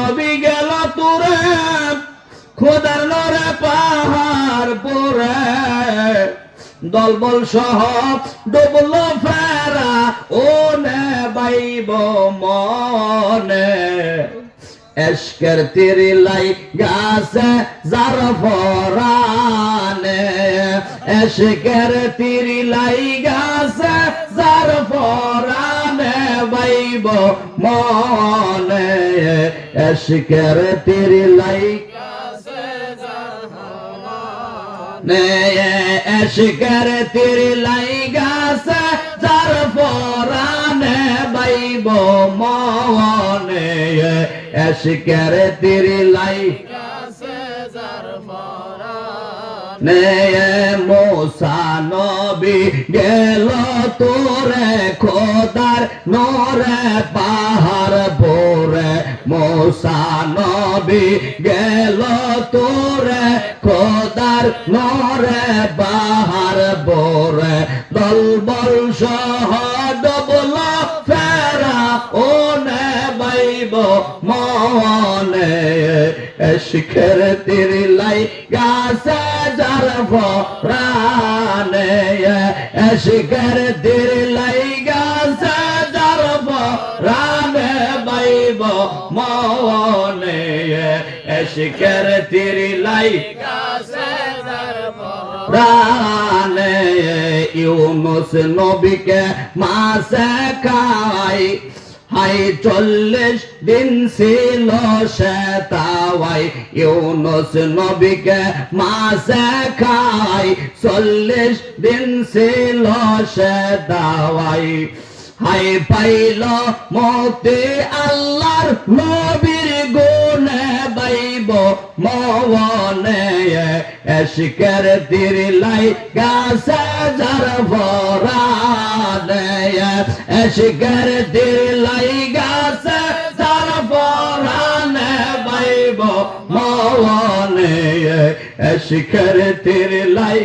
নবী গেল তুরে খোদার নরে পাহাড় পরে দলবল সহ ডুবল ফেরা ও নে বাইব মনে এশকের তেরি লাই গাছে যার ফরানে এশকের তেরি লাই গাছে যার ফরানে বাইব মনে এশকের তেরি লাই এশকের তেরি লাই গাছে যার ফরানে বাইব মনে এশকের তেরি লাই গাছে যার ফরানে মুসা নবী গেল তোরে খোদার নরে পাহাড় ভোরে মুসা নবী গেল তোরে খোদার নরে পাহাড় ভোরে দলবল সহ ডবল ফেরা ও নে বাইব মনে এশকের তেরি লাই গাছে যার ফরানে এশকের তেরি লাই গাছে যার ফরানে বাইব মনে এশকের তেরি লাই গাছে যার ফরানে ইউনুস নবীকে মাছে খাই হাই 40 দিন ছিল সে তাওয়াই ইউনুস নবীকে মাছে খাই 40 দিন ছিল সে তাওয়াই হাই পাইল মতে আল্লাহর নবীর গুণে বাইব মনে এশকের তেরি লাই গাছে যার ফরানে এশকের তেরি লাই গাছে যার ফরানে বাইব মনে এশকের তেরি লাই